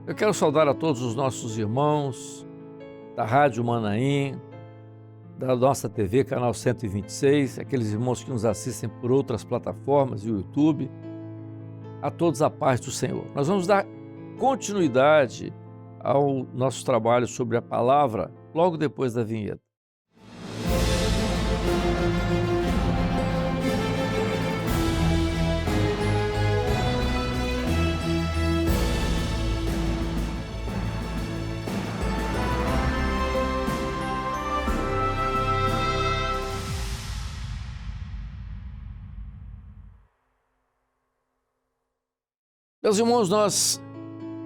Eu quero saudar a todos os nossos irmãos da Rádio Manaim, da nossa TV, canal 126, aqueles irmãos que nos assistem por outras plataformas e o YouTube. A todos a paz do Senhor. Nós vamos dar continuidade ao nosso trabalho sobre a palavra logo depois da vinheta. Meus irmãos, nós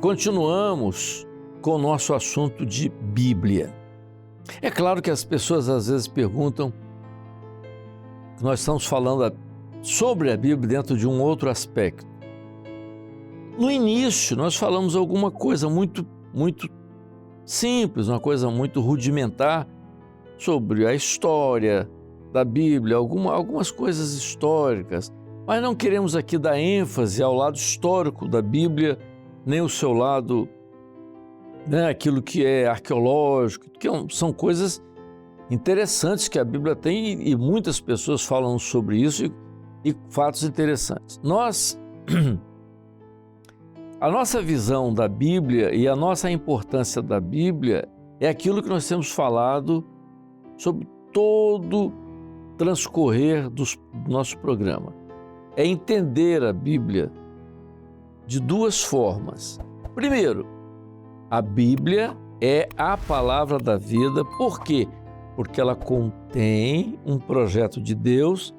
continuamos com o nosso assunto de Bíblia. É claro que as pessoas às vezes perguntam que nós estamos falando sobre a Bíblia dentro de um outro aspecto. No início, nós falamos alguma coisa muito simples, uma coisa muito rudimentar sobre a história da Bíblia, algumas coisas históricas. Mas não queremos aqui dar ênfase ao lado histórico da Bíblia, nem o seu lado, aquilo que é arqueológico, que são coisas interessantes que a Bíblia tem e muitas pessoas falam sobre isso e fatos interessantes. A nossa visão da Bíblia e a nossa importância da Bíblia é aquilo que nós temos falado sobre todo o transcorrer do nosso programa. É entender a Bíblia de duas formas. Primeiro, a Bíblia é a palavra da vida. Por quê? Porque ela contém um projeto de Deus,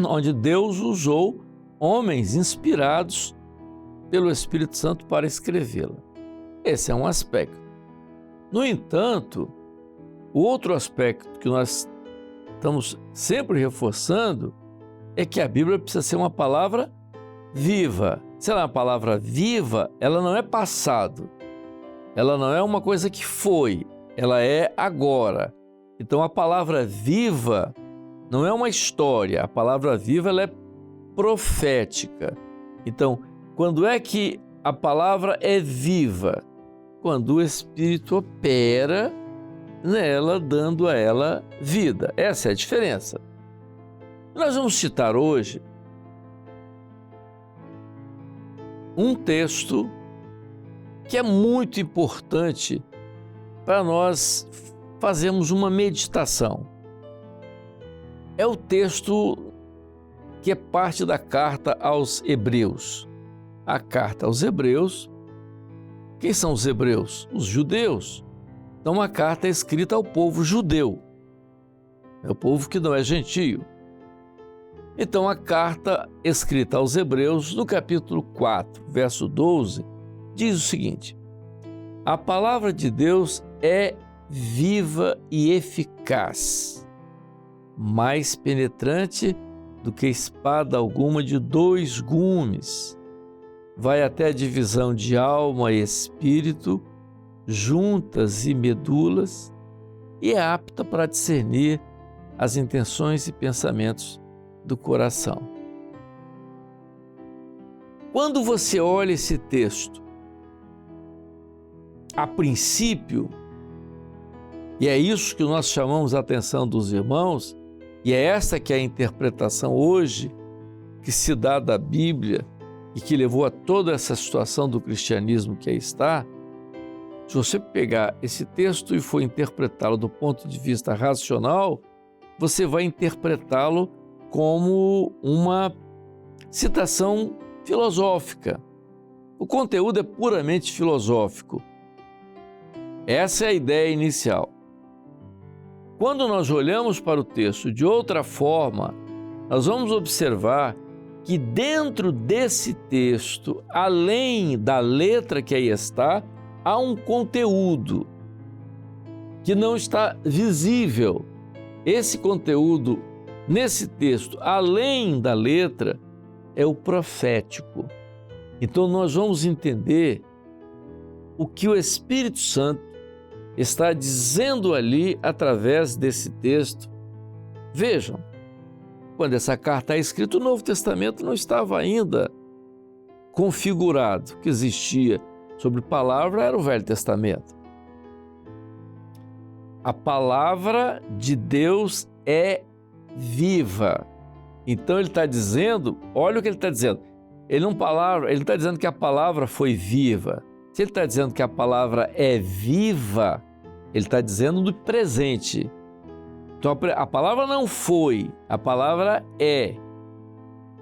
onde Deus usou homens inspirados pelo Espírito Santo para escrevê-la. Esse é um aspecto. No entanto, o outro aspecto que nós estamos sempre reforçando é que a Bíblia precisa ser uma palavra viva. Se ela é uma palavra viva, ela não é passado. Ela não é uma coisa que foi, ela é agora. Então a palavra viva não é uma história, a palavra viva ela é profética. Então, quando é que a palavra é viva? Quando o Espírito opera nela, dando a ela vida. Essa é a diferença. Nós vamos citar hoje um texto que é muito importante para nós fazermos uma meditação. É o texto que é parte da carta aos Hebreus. A carta aos Hebreus, quem são os hebreus? Os judeus. Então, uma carta é escrita ao povo judeu, é o povo que não é gentio. Então, a carta escrita aos Hebreus, no capítulo 4, verso 12, diz o seguinte: a palavra de Deus é viva e eficaz, mais penetrante do que espada alguma de dois gumes, vai até a divisão de alma e espírito, juntas e medulas, e é apta para discernir as intenções e pensamentos do coração. Quando você olha esse texto, a princípio, e é isso que nós chamamos a atenção dos irmãos, e é esta que é a interpretação hoje que se dá da Bíblia e que levou a toda essa situação do cristianismo que aí está. Se você pegar esse texto e for interpretá-lo do ponto de vista racional, você vai interpretá-lo como uma citação filosófica. O conteúdo é puramente filosófico. Essa é a ideia inicial. Quando nós olhamos para o texto de outra forma, nós vamos observar que dentro desse texto, além da letra que aí está, há um conteúdo que não está visível. Esse conteúdo nesse texto, além da letra, é o profético. Então nós vamos entender o que o Espírito Santo está dizendo ali através desse texto. Vejam, quando essa carta é escrita, o Novo Testamento não estava ainda configurado, que existia sobre palavra era o Velho Testamento. A palavra de Deus é viva. Então ele está dizendo, olha o que ele está dizendo. Ele não está dizendo que a palavra foi viva. Se ele está dizendo que a palavra é viva, ele está dizendo do presente. Então a palavra não foi, a palavra é.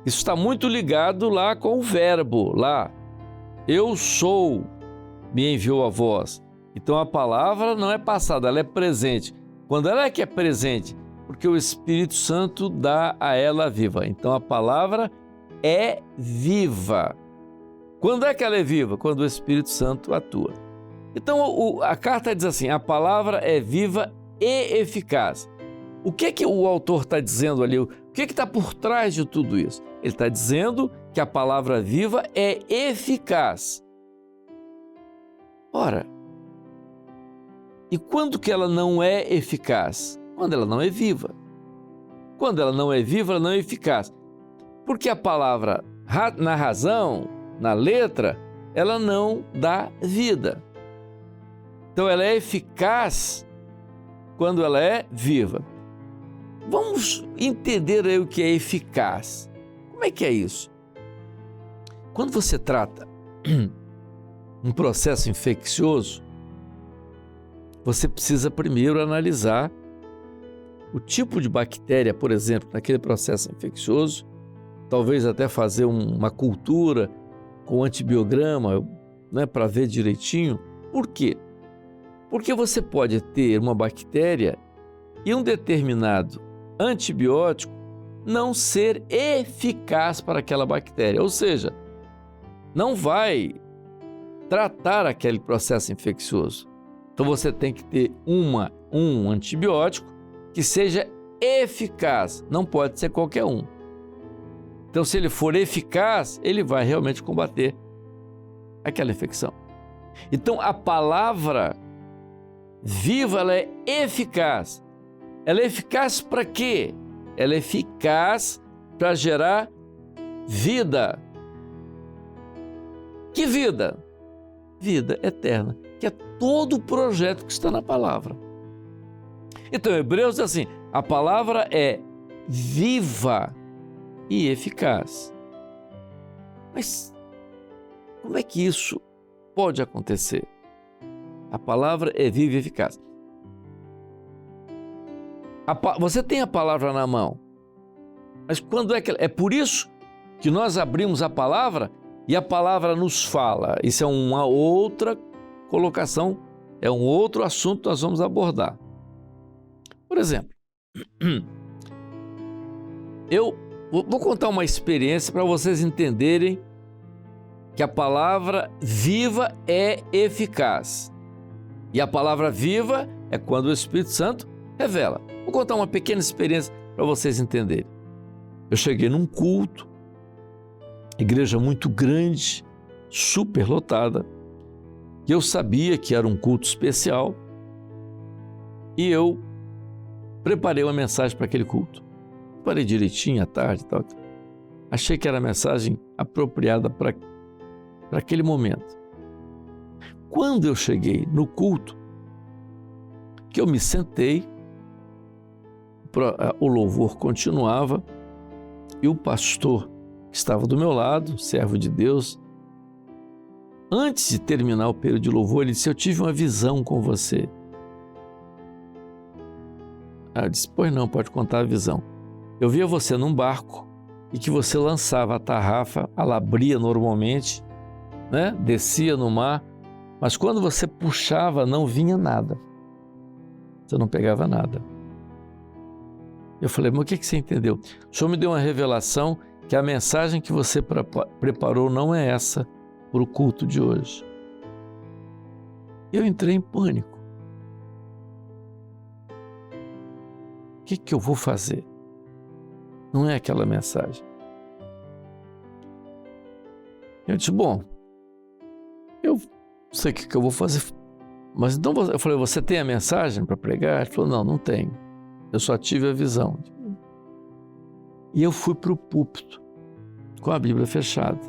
Isso está muito ligado lá com o verbo, lá. Eu sou, me enviou a voz. Então a palavra não é passada, ela é presente. Quando ela é que é presente? Porque o Espírito Santo dá a ela viva. Então a palavra é viva. Quando é que ela é viva? Quando o Espírito Santo atua. Então a carta diz assim, a palavra é viva e eficaz. O que o autor está dizendo ali? O que está por trás de tudo isso? Ele está dizendo que a palavra viva é eficaz. Ora, e quando que ela não é eficaz? Quando ela não é viva. Quando ela não é viva, ela não é eficaz. Porque a palavra, na razão, na letra, ela não dá vida. Então ela é eficaz quando ela é viva. Vamos entender aí o que é eficaz. Como é que é isso? Quando você trata um processo infeccioso, você precisa primeiro analisar o tipo de bactéria, por exemplo, naquele processo infeccioso, talvez até fazer uma cultura com antibiograma, né, para ver direitinho. Por quê? Porque você pode ter uma bactéria e um determinado antibiótico não ser eficaz para aquela bactéria, ou seja, não vai tratar aquele processo infeccioso. Então você tem que ter um antibiótico que seja eficaz, não pode ser qualquer um. Então, se ele for eficaz, ele vai realmente combater aquela infecção. Então, a palavra viva, ela é eficaz. Ela é eficaz para quê? Ela é eficaz para gerar vida. Que vida? Vida eterna, que é todo o projeto que está na palavra. Então, Hebreus diz assim, a palavra é viva e eficaz. Mas como é que isso pode acontecer? A palavra é viva e eficaz. Você tem a palavra na mão, mas quando é que... É por isso que nós abrimos a palavra e a palavra nos fala. Isso é uma outra colocação, é um outro assunto que nós vamos abordar. Por exemplo, eu vou contar uma experiência para vocês entenderem que a palavra viva é eficaz. E a palavra viva é quando o Espírito Santo revela. Vou contar uma pequena experiência para vocês entenderem. Eu cheguei num culto, igreja muito grande, super lotada, e eu sabia que era um culto especial, e eu preparei uma mensagem para aquele culto. Preparei direitinho à tarde e tal. Achei que era a mensagem apropriada para aquele momento. Quando eu cheguei no culto, que eu me sentei, o louvor continuava e o pastor que estava do meu lado, servo de Deus, antes de terminar o período de louvor, ele disse, eu tive uma visão com você. Eu disse, pois não, pode contar a visão. Eu via você num barco e que você lançava a tarrafa, ela abria normalmente, né? Descia no mar, mas quando você puxava não vinha nada. Você não pegava nada. Eu falei, mas o que você entendeu? O senhor me deu uma revelação que a mensagem que você preparou não é essa para o culto de hoje. Eu entrei em pânico. O que eu vou fazer? Não é aquela mensagem. Eu disse, bom, eu não sei o que eu vou fazer. Mas então eu falei, você tem a mensagem para pregar? Ele falou, não tenho. Eu só tive a visão. E eu fui para o púlpito com a Bíblia fechada.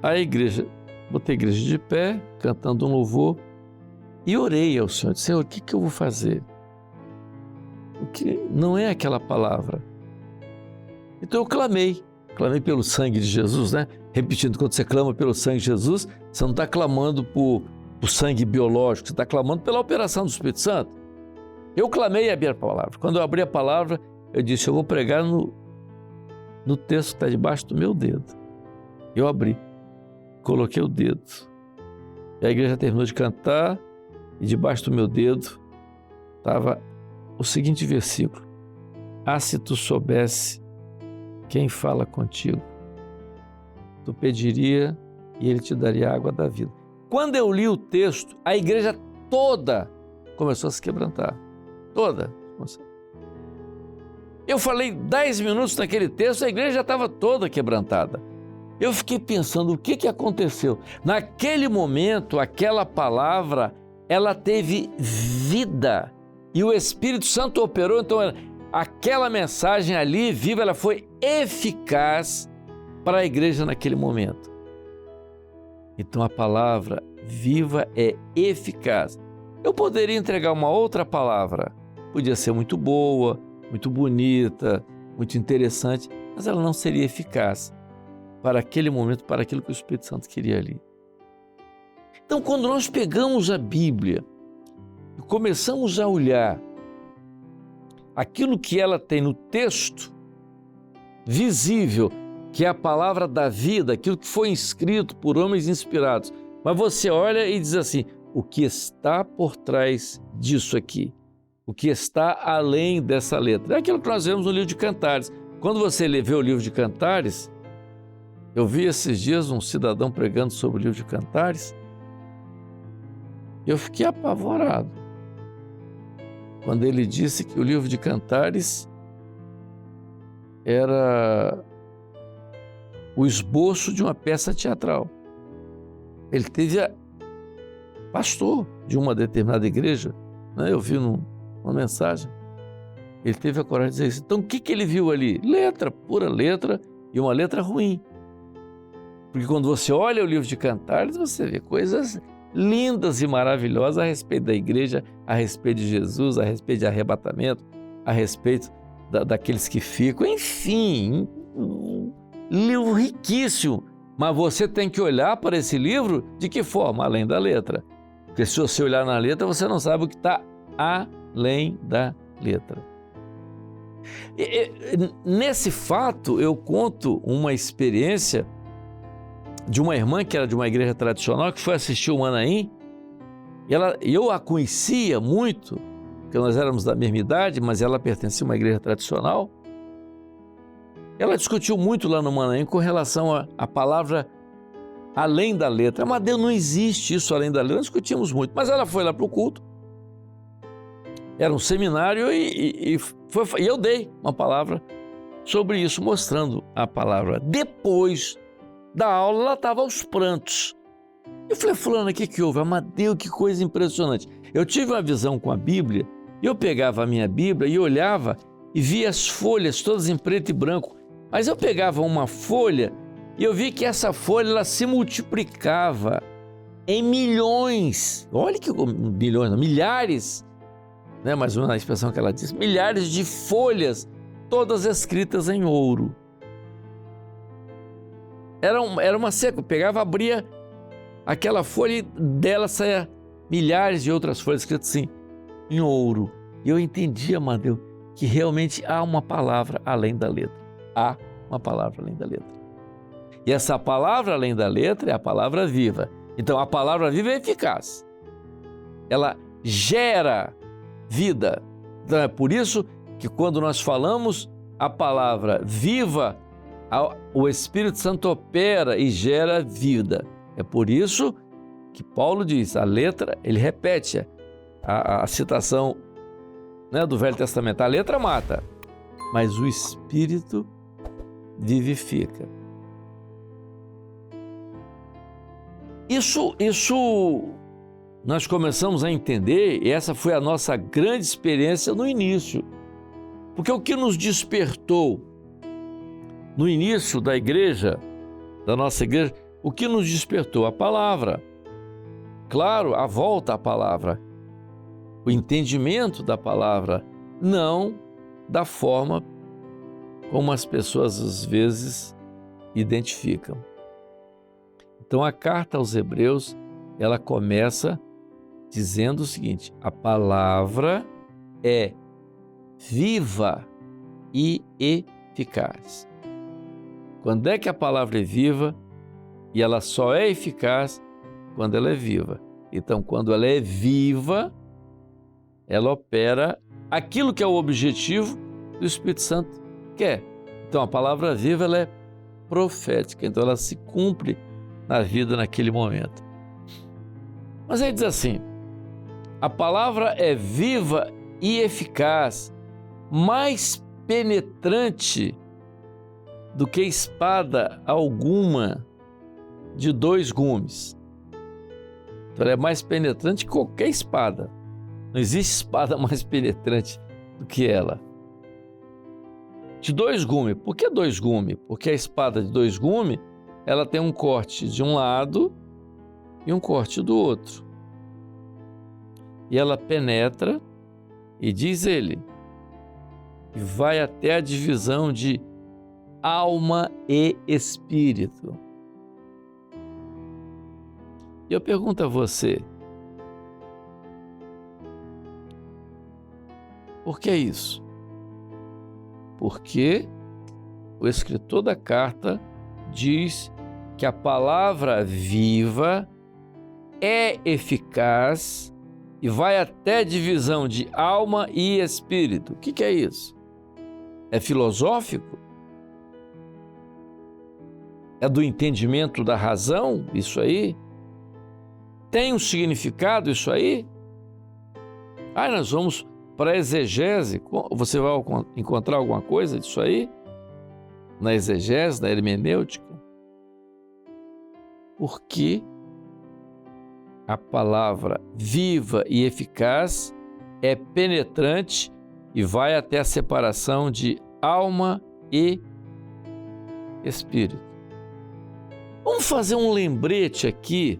A igreja botei a igreja de pé, cantando um louvor, e orei ao Senhor. Senhor, o que eu vou fazer? O que não é aquela palavra. Então eu clamei pelo sangue de Jesus, né? Repetindo, quando você clama pelo sangue de Jesus, você não está clamando por sangue biológico, você está clamando pela operação do Espírito Santo. Eu clamei e abri a palavra. Quando eu abri a palavra, eu disse, eu vou pregar no texto que está debaixo do meu dedo. Eu abri, coloquei o dedo. E a igreja terminou de cantar e debaixo do meu dedo estava o seguinte versículo. Ah, se tu soubesse quem fala contigo, tu pediria e ele te daria a água da vida. Quando eu li o texto, a igreja toda começou a se quebrantar. Toda. Eu falei 10 minutos naquele texto, a igreja já estava toda quebrantada. Eu fiquei pensando, o que aconteceu? Naquele momento, aquela palavra, ela teve vida. E o Espírito Santo operou, então aquela mensagem ali, viva, ela foi eficaz para a igreja naquele momento. Então a palavra viva é eficaz. Eu poderia entregar uma outra palavra, podia ser muito boa, muito bonita, muito interessante, mas ela não seria eficaz para aquele momento, para aquilo que o Espírito Santo queria ali. Então, quando nós pegamos a Bíblia e começamos a olhar aquilo que ela tem no texto, visível, que é a palavra da vida, aquilo que foi escrito por homens inspirados, mas você olha e diz assim, o que está por trás disso aqui? O que está além dessa letra? É aquilo que nós vemos no livro de Cantares. Quando você vê o livro de Cantares, eu vi esses dias um cidadão pregando sobre o livro de Cantares, eu fiquei apavorado quando ele disse que o livro de Cantares era o esboço de uma peça teatral. Ele teve pastor de uma determinada igreja, né? Eu vi uma mensagem, ele teve a coragem de dizer isso. Então o que ele viu ali? Letra, pura letra, e uma letra ruim. Porque quando você olha o livro de Cantares, você vê coisas lindas e maravilhosas a respeito da igreja, a respeito de Jesus, a respeito de arrebatamento, a respeito daqueles que ficam, enfim, um livro riquíssimo. Mas você tem que olhar para esse livro de que forma? Além da letra. Porque se você olhar na letra, você não sabe o que está além da letra. Nesse fato, eu conto uma experiência de uma irmã que era de uma igreja tradicional, que foi assistir o Manaim. Eu a conhecia muito, porque nós éramos da mesma idade, mas ela pertencia a uma igreja tradicional. Ela discutiu muito lá no Manaim com relação à palavra além da letra. Mas Deus, não existe isso além da letra. Nós discutimos muito, mas ela foi lá para o culto. Era um seminário e eu dei uma palavra sobre isso, mostrando a palavra. Depois da aula, ela estava aos prantos. Eu falei, fulano, o que houve? Amadeu, que coisa impressionante. Eu tive uma visão com a Bíblia, e eu pegava a minha Bíblia e olhava e via as folhas todas em preto e branco. Mas eu pegava uma folha e eu vi que essa folha ela se multiplicava em milhões. Olha que milhões, não, milhares, né? Mais ou menos a expressão que ela disse, milhares de folhas, todas escritas em ouro. Era uma seca, eu pegava, abria aquela folha e dela saia milhares de outras folhas escritas assim, em ouro. E eu entendi, Amadeu, que realmente há uma palavra além da letra. Há uma palavra além da letra. E essa palavra além da letra é a palavra viva. Então a palavra viva é eficaz. Ela gera vida. Então é por isso que quando nós falamos a palavra viva, o Espírito Santo opera e gera vida. É por isso que Paulo diz, a letra, ele repete a citação, né, do Velho Testamento. A letra mata, mas o Espírito vivifica. Isso nós começamos a entender, e essa foi a nossa grande experiência no início. Porque o que nos despertou no início da igreja, da nossa igreja, O que nos despertou? A palavra. Claro, a volta à palavra, o entendimento da palavra, não da forma como as pessoas às vezes identificam. Então a carta aos Hebreus, ela começa dizendo o seguinte: a palavra é viva e eficaz. Quando é que a palavra é viva? E ela só é eficaz quando ela é viva. Então, quando ela é viva, ela opera aquilo que é o objetivo do Espírito Santo quer. Então, a palavra viva, ela é profética, então ela se cumpre na vida naquele momento. Mas ele diz assim: a palavra é viva e eficaz, mais penetrante do que espada alguma de 2 gumes. Então ela é mais penetrante que qualquer espada. Não existe espada mais penetrante do que ela. De 2 gumes. Por que 2 gumes? Porque a espada de 2 gumes, ela tem um corte de um lado e um corte do outro. E ela penetra, e diz ele, e vai até a divisão de alma e espírito. E eu pergunto a você, por que isso? Porque o escritor da carta diz que a palavra viva é eficaz e vai até divisão de alma e espírito. O que é isso? É filosófico? É do entendimento da razão isso aí? Tem um significado isso aí? Nós vamos para a exegese. Você vai encontrar alguma coisa disso aí? Na exegese, na hermenêutica? Porque a palavra viva e eficaz é penetrante e vai até a separação de alma e espírito. Vamos fazer um lembrete aqui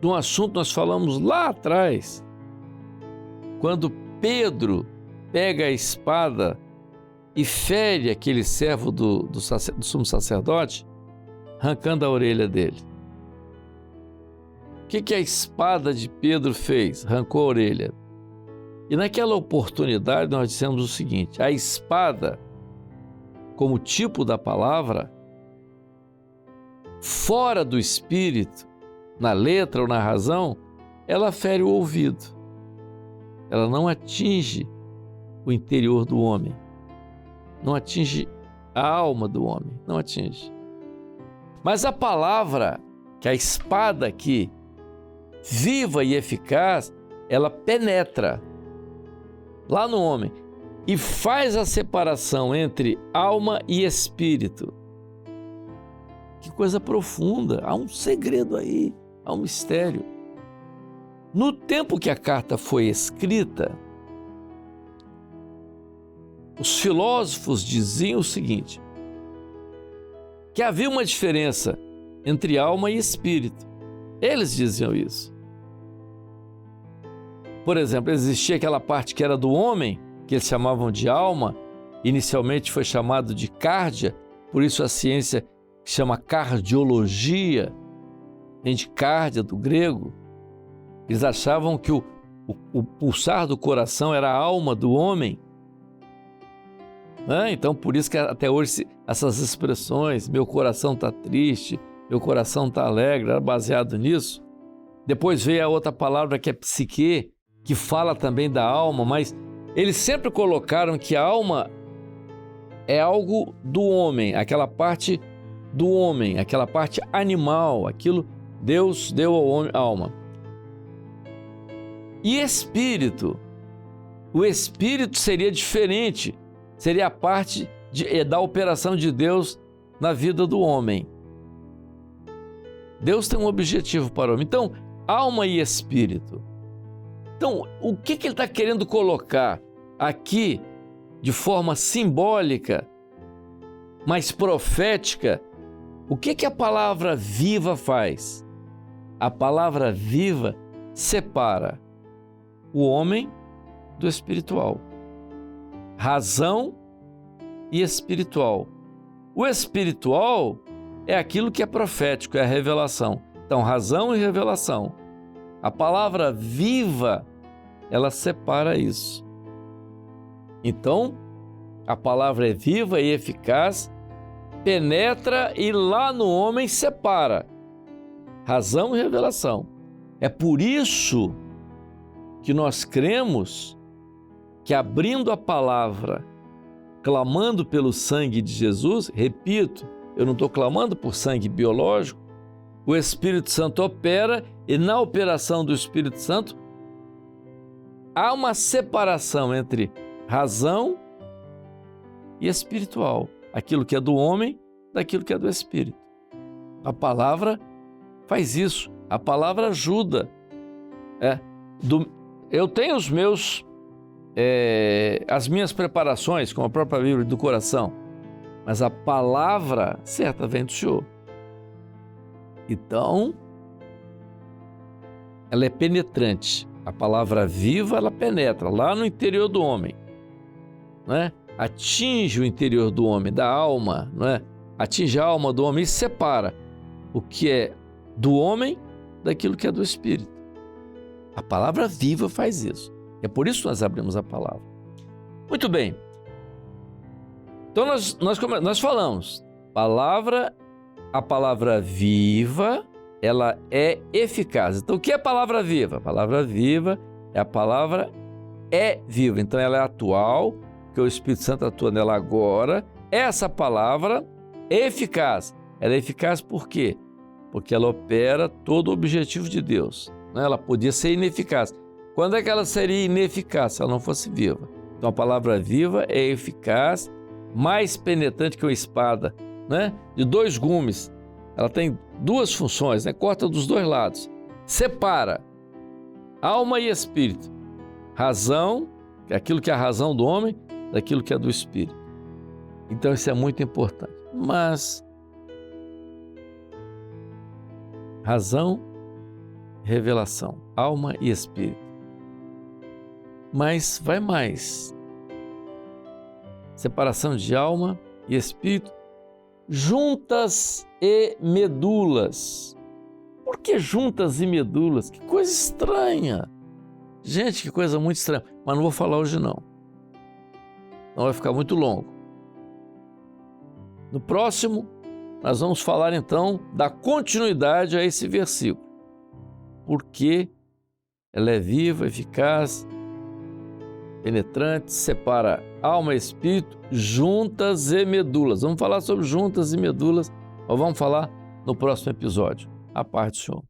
de um assunto que nós falamos lá atrás, quando Pedro pega a espada e fere aquele servo do sumo sacerdote, arrancando a orelha dele. O que a espada de Pedro fez? Arrancou a orelha. E naquela oportunidade nós dissemos o seguinte: a espada, como tipo da palavra, fora do espírito, na letra ou na razão, ela fere o ouvido. Ela não atinge o interior do homem. Não atinge a alma do homem. Não atinge. Mas a palavra, que é a espada aqui, viva e eficaz, ela penetra lá no homem e faz a separação entre alma e espírito. Que coisa profunda! Há um segredo aí, há um mistério. No tempo que a carta foi escrita, os filósofos diziam o seguinte: que havia uma diferença entre alma e espírito. Eles diziam isso. Por exemplo, existia aquela parte que era do homem, que eles chamavam de alma, inicialmente foi chamado de cárdia, por isso a ciência chama cardiologia, vem de cárdia, do grego. Eles achavam que o pulsar do coração era a alma do homem. Então, por isso que até hoje essas expressões, meu coração está triste, meu coração está alegre, era baseado nisso. Depois veio a outra palavra que é psique, que fala também da alma, mas eles sempre colocaram que a alma é algo do homem, aquela parte do homem, aquela parte animal, aquilo Deus deu ao homem alma. E espírito, o espírito seria diferente, seria a parte da operação de Deus na vida do homem. Deus tem um objetivo para o homem. Então, alma e espírito. Então, o que ele está querendo colocar aqui de forma simbólica, mas profética, O que a palavra viva faz? A palavra viva separa o homem do espiritual, razão e espiritual. O espiritual é aquilo que é profético, é a revelação. Então, razão e revelação. A palavra viva, ela separa isso. Então, a palavra é viva e eficaz, penetra e lá no homem separa razão e revelação. É por isso que nós cremos que, abrindo a palavra, clamando pelo sangue de Jesus, repito, eu não estou clamando por sangue biológico, o Espírito Santo opera e na operação do Espírito Santo há uma separação entre razão e espiritual, aquilo que é do homem daquilo que é do Espírito. A palavra faz isso, a palavra ajuda. Eu tenho as minhas preparações, como a própria Bíblia do coração, mas a palavra certa vem do Senhor. Então, ela é penetrante. A palavra viva, ela penetra lá no interior do homem, não é? Atinge o interior do homem, da alma, não é? Atinge a alma do homem e separa o que é do homem daquilo que é do Espírito. A palavra viva faz isso. É por isso que nós abrimos a palavra. Muito bem. Então nós falamos, a palavra viva, ela é eficaz. Então o que é a palavra viva? A palavra viva é a palavra viva. Então ela é atual, porque o Espírito Santo atua nela agora. Essa palavra é eficaz. Ela é eficaz por quê? Porque ela opera todo o objetivo de Deus. Ela podia ser ineficaz. Quando é que ela seria ineficaz se ela não fosse viva? Então a palavra viva é eficaz, mais penetrante que uma espada, né? De 2 gumes. Ela tem 2 funções, né? Corta dos 2 lados. Separa alma e espírito. Razão, aquilo que é a razão do homem, daquilo que é do espírito. Então isso é muito importante. Mas razão, revelação, alma e espírito. Mas vai mais. Separação de alma e espírito, juntas e medulas. Por que juntas e medulas? Que coisa estranha. Gente, que coisa muito estranha. Mas não vou falar hoje não. Não vai ficar muito longo. No próximo, nós vamos falar então da continuidade a esse versículo. Porque ela é viva, eficaz, penetrante, separa alma e espírito, juntas e medulas. Vamos falar sobre juntas e medulas, ou vamos falar no próximo episódio. A paz do Senhor.